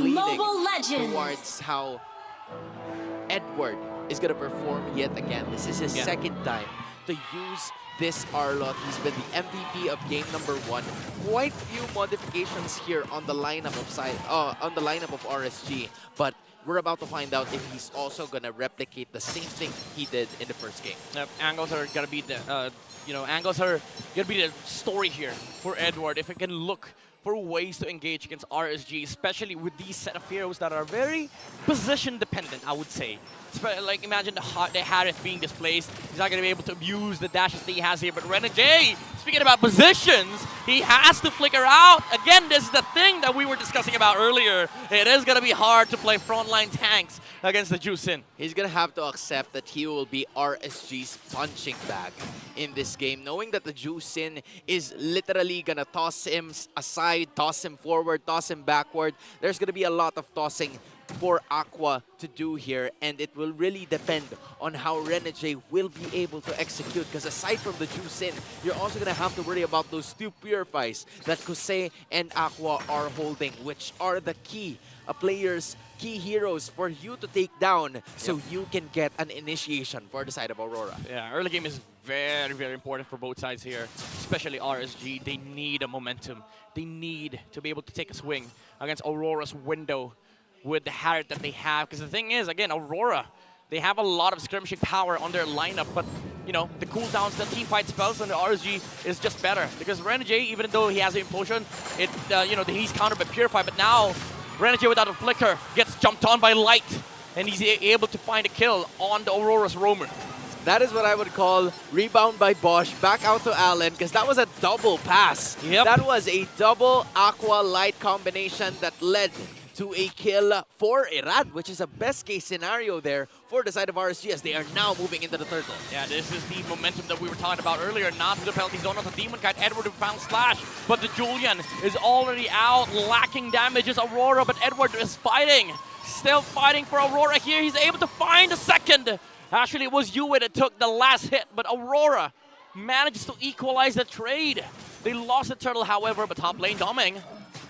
leaning Mobile Legends towards how Edward is going to perform yet again. This is his second time to use this Arlot. He's been the MVP of game number 1. Quite few modifications here on the lineup of RSG, but we're about to find out if he's also gonna replicate the same thing he did in the first game. Yep, angles are gonna be the angles are gonna be the story here for Edward. If it can look for ways to engage against RSG, especially with these set of heroes that are very position dependent, I would say. Like, imagine the Harith being displaced. He's not going to be able to abuse the dashes that he has here. But Renegade, speaking about positions, he has to flicker out. Again, this is the thing that we were discussing about earlier. It is going to be hard to play frontline tanks against the Juicin. He's going to have to accept that he will be RSG's punching bag in this game, knowing that the Juicin is literally going to toss him aside, toss him forward, toss him backward. There's going to be a lot of tossing for Aqua to do here, and it will really depend on how Renegade will be able to execute, because aside from the Juicin, you're also going to have to worry about those 2 Purifies that Kosei and Aqua are holding, which are the key players, key heroes for you to take down so you can get an initiation for the side of Aurora. Yeah, early game is very, very important for both sides here, especially RSG. They need a momentum. They need to be able to take a swing against Aurora's window with the Harith that they have. Because the thing is, again, Aurora, they have a lot of skirmishing power on their lineup, but, you know, the cooldowns, the team fight spells on the RSG is just better. Because Renegade, even though he has an implosion, he's countered by Purify, but now Renegade without a flicker gets jumped on by Light, and he's able to find a kill on the Aurora's roamer. That is what I would call rebound by Bosch, back out to Allen, because that was a double pass. Yep. That was a double Aqua Light combination that led to a kill for Irad, which is a best case scenario there for the side of RSG as they are now moving into the turtle. Yeah, this is the momentum that we were talking about earlier. Not to the penalty zone of the Demon Kite. Edward found Slash, but the Julian is already out, lacking damages. Aurora, but Edward is fighting. Still fighting for Aurora here. He's able to find a second. Actually, it was Yue that took the last hit, but Aurora manages to equalize the trade. They lost the turtle, however, but top lane Doming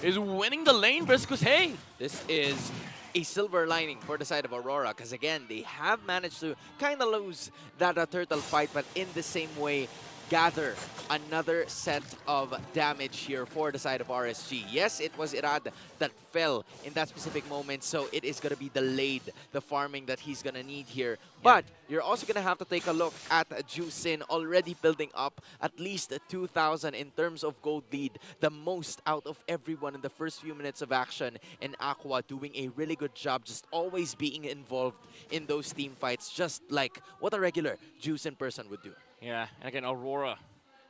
is winning the lane versus hey. This is a silver lining for the side of Aurora, because again, they have managed to kind of lose that turtle fight, but in the same way, gather another set of damage here for the side of RSG. Yes, it was Irad that fell in that specific moment, so it is going to be delayed, the farming that he's going to need here. But you're also going to have to take a look at Juicin already building up at least 2,000 in terms of gold lead, the most out of everyone in the first few minutes of action, and Aqua doing a really good job just always being involved in those team fights, just like what a regular Juicin person would do. Yeah, and again, Aurora,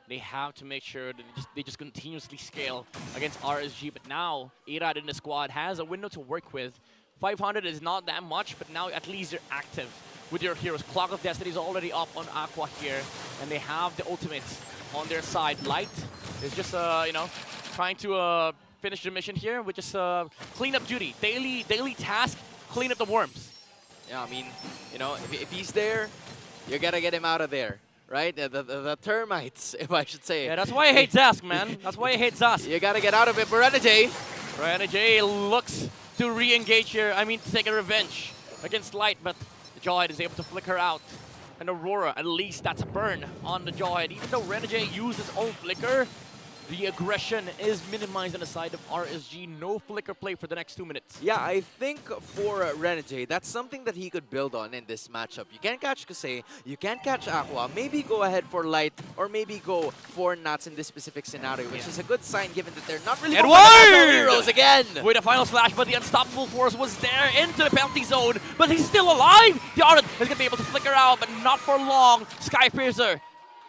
they have to make sure that they just continuously scale against RSG. But now, Irad in the squad has a window to work with. 500 is not that much, but now at least they're active with your heroes. Clock of Destiny is already up on Aqua here, and they have the ultimates on their side. Light is just, trying to finish the mission here with just cleanup duty. Daily task, clean up the worms. Yeah, I mean, if he's there, you gotta get him out of there. Right? The termites, if I should say. Yeah, that's why I hate Zask, man. That's why I hate Zask. You gotta get out of it for Renegade. Renegade looks to re-engage here. I mean, to take a revenge against Light, but the Jawhead is able to flicker out. And Aurora, at least that's a burn on the Jawhead. Even though Renegade used his own flicker, the aggression is minimized on the side of RSG. No flicker play for the next 2 minutes. Yeah, I think for Renegade, that's something that he could build on in this matchup. You can't catch Kosei, you can't catch Aqua. Maybe go ahead for Light, or maybe go for Nats in this specific scenario, which is a good sign given that they're not really heroes again. With a final slash, but the unstoppable force was there into the penalty zone, but he's still alive. The Aurora is going to be able to flicker out, but not for long. Skypiercer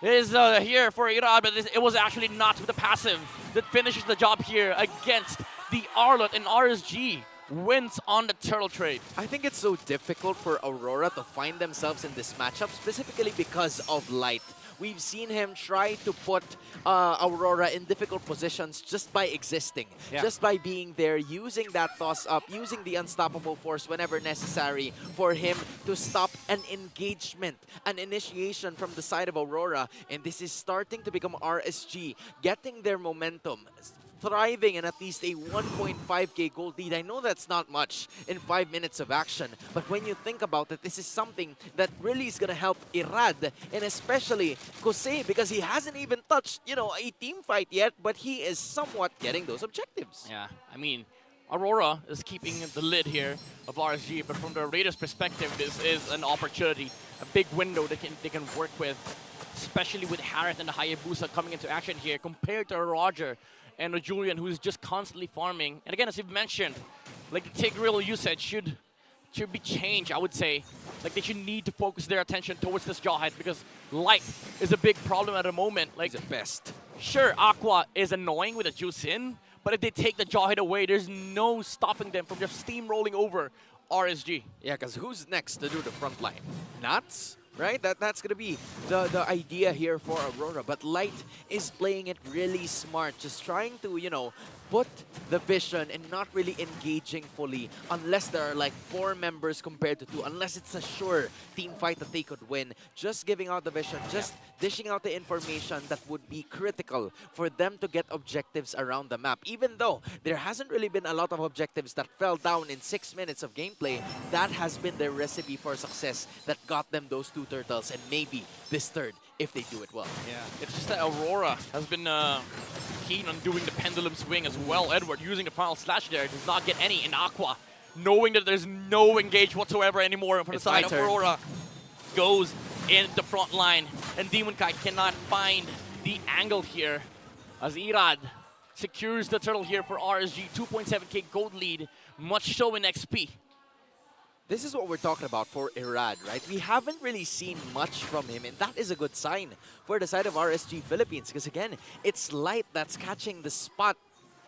is here for Irad, but it was actually not with the passive that finishes the job here against the Arlot, and RSG wins on the turtle trade. I think it's so difficult for Aurora to find themselves in this matchup, specifically because of Light. We've seen him try to put Aurora in difficult positions just by existing, just by being there, using that toss-up, using the unstoppable force whenever necessary for him to stop an engagement, an initiation from the side of Aurora. And this is starting to become RSG, getting their momentum, thriving in at least a 1.5k gold lead. I know that's not much in 5 minutes of action, but when you think about it, this is something that really is going to help Irad, and especially Kosei, because he hasn't even touched, you know, a team fight yet, but he is somewhat getting those objectives. Yeah, I mean, Arora is keeping the lid here of RSG, but from the Raiders' perspective, this is an opportunity, a big window they can work with, especially with Harith and the Hayabusa coming into action here, compared to Roger and Julian, who's just constantly farming. And again, as you've mentioned, like the Tigreal usage should be changed, I would say. Like they should need to focus their attention towards this Jawhead because light is a big problem at the moment. Like He's the best. Sure, Aqua is annoying with a juice in, but if they take the Jawhead away, there's no stopping them from just steamrolling over RSG. Yeah, because who's next to do the front line? Nuts? Right? That's going to be the idea here for Arora. But Light is playing it really smart. Just trying to, you know, put the vision and not really engaging fully unless there are like 4 members compared to 2. Unless it's a sure team fight that they could win. Just giving out the vision. Just dishing out the information that would be critical for them to get objectives around the map. Even though there hasn't really been a lot of objectives that fell down in 6 minutes of gameplay, that has been their recipe for success that got them those 2 turtles and maybe this 3rd if they do it well. Yeah, it's just that Arora has been keen on doing the pendulum swing as well. Edward using the final slash there does not get any in Aqua, knowing that there's no engage whatsoever anymore from the side of Arora. Goes in the front line, and Demon Kite cannot find the angle here as Irad secures the turtle here for RSG. 2.7k gold lead, much so in XP. This is what we're talking about for Irad, right? We haven't really seen much from him, and that is a good sign for the side of RSG Philippines. Because again, it's Light that's catching the spot.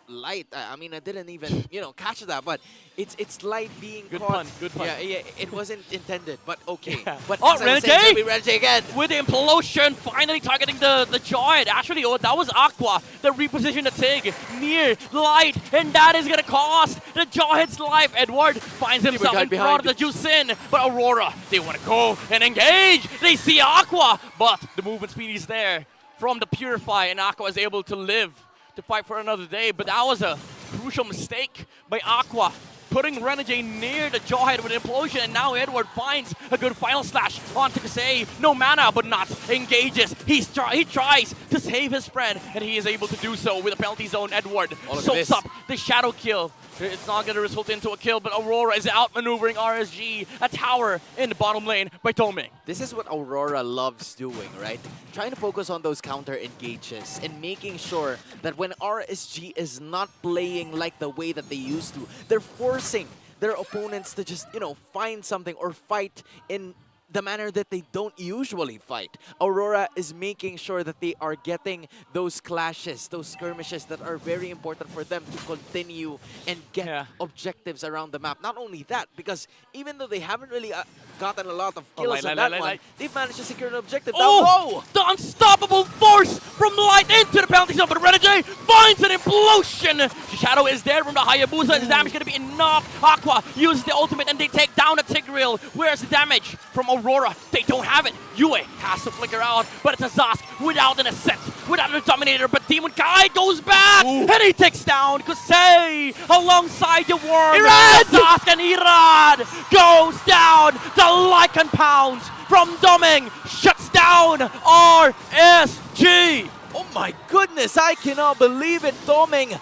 Light, I mean, I didn't even, you know, catch that, but it's Light being good caught. Pun, good pun. Yeah, it wasn't intended, but okay. Yeah. But oh, Renegade! Renegade again! With the implosion, finally targeting the Jawhead. Actually, oh, that was Aqua that repositioned the Tig near Light, and that is going to cost the Jawhead's life. Edward finds himself in front of the Juicin, but Arora, they want to go and engage. They see Aqua, but the movement speed is there from the Purify, and Aqua is able to live to fight for another day, but that was a crucial mistake by Aqua, putting Renegade near the Jawhead with an implosion, and now Edward finds a good final slash onto Kasei. No mana, but not engages. He tries to save his friend, and he is able to do so with a penalty zone. Edward soaks up the shadow kill. It's not going to result into a kill, but Arora is outmaneuvering RSG, a tower in the bottom lane by Toming. This is what Arora loves doing, right? Trying to focus on those counter engages and making sure that when RSG is not playing like the way that they used to, they're forcing their opponents to just, you know, find something or fight in the manner that they don't usually fight. Arora is making sure that they are getting those clashes, those skirmishes that are very important for them to continue and get objectives around the map. Not only that, because even though they haven't really gotten a lot of kills on that one, they've managed to secure an objective. Oh, the unstoppable force from Light into the penalty zone, but Renegade finds an implosion. Shadow is there from the Hayabusa. His damage is going to be enough. Aqua uses the ultimate and they take down the Tigreal. Where's the damage from Arora? They don't have it. Yue has to flicker out, but it's a Zosk without an Ascent, without a Dominator, but Demon Kai goes back, and he takes down Kosei alongside the Worm. Irad! Zosk and Irad goes down. The Lycan Pound from Doming shuts down RSG. Oh my goodness, I cannot believe it. Doming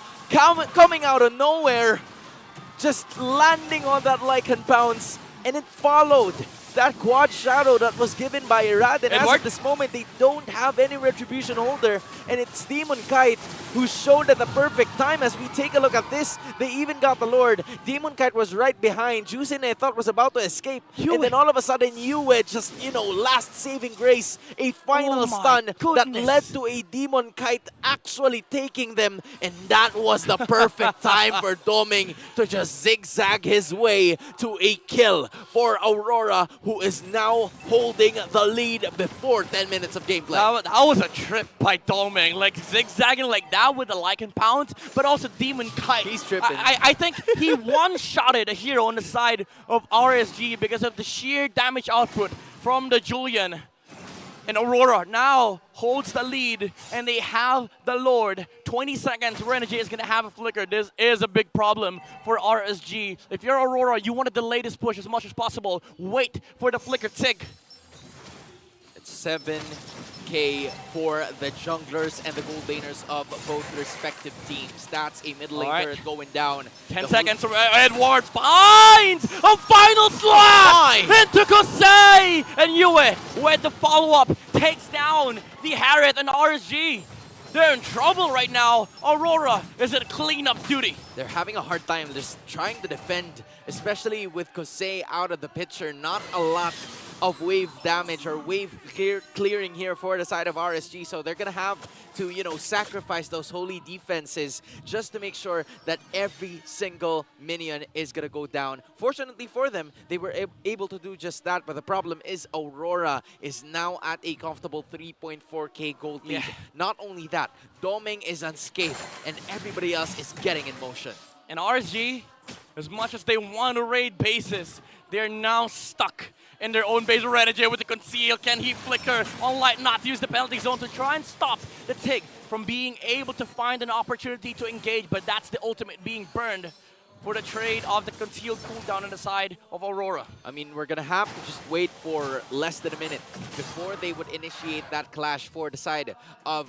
coming out of nowhere, just landing on that Lycan Pounce, and it followed that quad shadow that was given by Irad, and as of this moment, they don't have any retribution holder, and it's Demon Kite who showed at the perfect time. As we take a look at this, they even got the Lord. Demon Kite was right behind. Juicin, I thought, was about to escape, and then all of a sudden, Yue just, you know, last saving grace, a final stun that led to a Demon Kite actually taking them, and that was the perfect time for Doming to just zigzag his way to a kill for Arora, who is now holding the lead before 10 minutes of gameplay. That was a trip by Doming, like zigzagging like that with the Lycan Pound, but also Demon Kite. He's tripping. I think he one-shotted a hero on the side of RSG because of the sheer damage output from the Julian. And Aurora now holds the lead, and they have the Lord. 20 seconds, Renegade is going to have a flicker. This is a big problem for RSG. If you're Aurora, you want to delay this push as much as possible. Wait for the flicker tick. It's 7K for the junglers and the gold laners of both respective teams. That's a mid lane turret going down. 10 seconds, Edwards finds a final slap into Kosei! And Yue, with the follow-up, takes down the Harriet and RSG. They're in trouble right now. Aurora is at cleanup duty. They're having a hard time just trying to defend, especially with Kosei out of the picture. Not a lot of wave damage or wave clearing here for the side of RSG, so they're gonna have to, you know, sacrifice those holy defenses just to make sure that every single minion is gonna go down. Fortunately for them, they were able to do just that, but the problem is Aurora is now at a comfortable 3.4k gold lead. Not only that, Doming is unscathed and everybody else is getting in motion. And RSG, as much as they want to raid bases, they're now stuck in their own base. Renegade with the conceal. Can he flicker on Light not to use the penalty zone to try and stop the Tig from being able to find an opportunity to engage? But that's the ultimate being burned for the trade of the concealed cooldown on the side of Aurora. I mean, we're gonna have to just wait for less than a minute before they would initiate that clash for the side of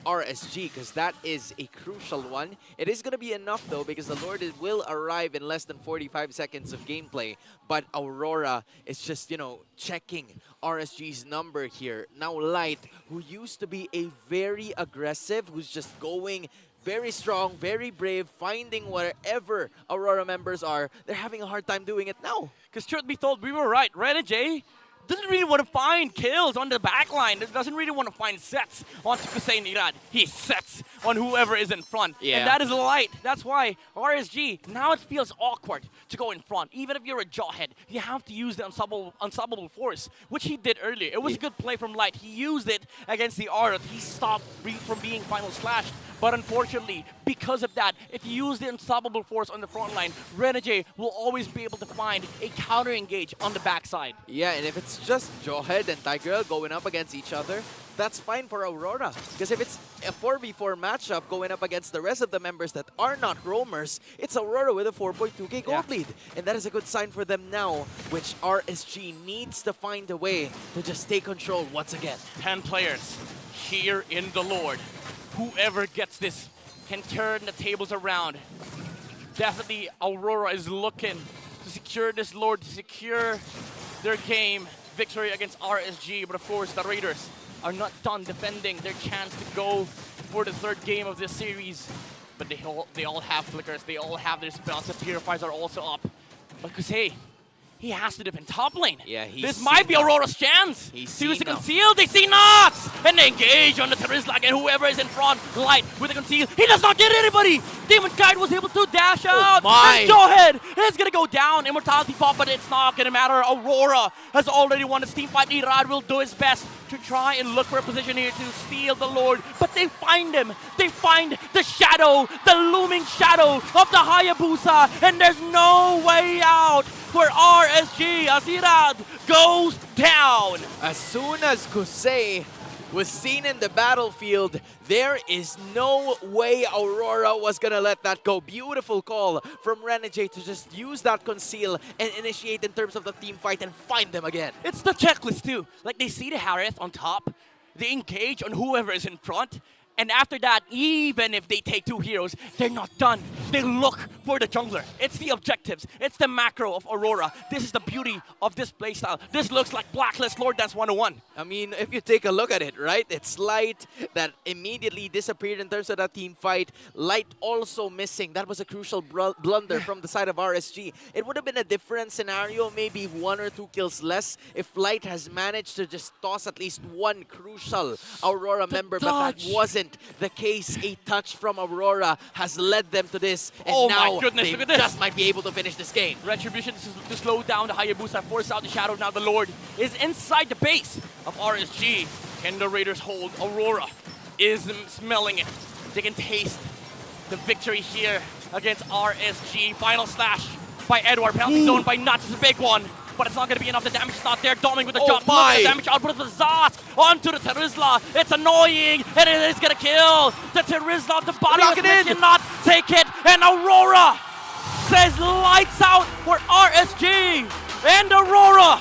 RSG, because that is a crucial one. It is gonna be enough though, because the Lord will arrive in less than 45 seconds of gameplay, but Aurora is just, you know, checking RSG's number here. Now Light, who used to be a very aggressive, who's just going very strong, very brave, finding wherever Aurora members are. They're having a hard time doing it now. Because truth be told, we were right. Renegade doesn't really want to find kills on the backline. Doesn't really want to find sets on Kusei Nirad. He sets on whoever is in front. Yeah. And that is Light. That's why RSG, now it feels awkward to go in front. Even if you're a jawhead, you have to use the unstoppable force, which he did earlier. It was a good play from Light. He used it against the Aura. He stopped from being final slashed. But unfortunately, because of that, if you use the unstoppable force on the front line, Renegade will always be able to find a counter engage on the backside. Yeah, and if it's just Jawhead and Tiger going up against each other, that's fine for Aurora. Because if it's a 4v4 matchup going up against the rest of the members that are not roamers, it's Aurora with a 4.2k gold lead. And that is a good sign for them now, which RSG needs to find a way to just take control once again. 10 players here in the Lord. Whoever gets this can turn the tables around. Definitely Aurora is looking to secure this Lord, to secure their game victory against RSG. But of course, the Raiders are not done defending their chance to go for the third game of this series. But they all have flickers, they all have their spells. The purifiers are also up. But Kosei, he has to defend top lane. Yeah, this might be Aurora's chance. He's to use the conceal. They see Nox! And they engage on the Terizlak, and whoever is in front, Light with the conceal. He does not get anybody! Demon Kite was able to dash out. And Jawhead is gonna go down. Immortality pop, but it's not gonna matter. Aurora has already won this team fight. Nirad will do his best to try and look for a position here to steal the Lord. But they find him. They find the shadow, the looming shadow of the Hayabusa. And there's no way out for RSG as Nirad goes down. As soon as Kosei was seen in the battlefield, there is no way Aurora was gonna let that go. Beautiful call from Renegade to just use that conceal and initiate in terms of the team fight and find them again. It's the checklist too. Like they see the Harith on top, they engage on whoever is in front, and after that, even if they take two heroes, they're not done. They look for the jungler. It's the objectives. It's the macro of Aurora. This is the beauty of this playstyle. This looks like Blacklist Lord Dance 101. I mean, if you take a look at it, right? It's Light that immediately disappeared in terms of that team fight. Light also missing. That was a crucial blunder from the side of RSG. It would have been a different scenario, maybe 1 or 2 kills less, if Light has managed to just toss at least one crucial Aurora member, but that wasn't the case. A touch from Aurora has led them to this, and now my goodness, they look at this. just might be able to finish this game. Retribution to slow down the Hayabusa, force out the shadow. Now the Lord is inside the base of RSG. Can the Raiders hold? Aurora is smelling it. They can taste the victory here against RSG. Final slash by Edward. Penalty zone by Nuts is a big one. but it's not going to be enough. The damage is not there. Doming with the Oh jump. Look at the damage output of the Zaz onto the Terizla. It's annoying, and it is going to kill the Terizla. The body Lock was it in. cannot take it, and Aurora says lights out for RSG, and Aurora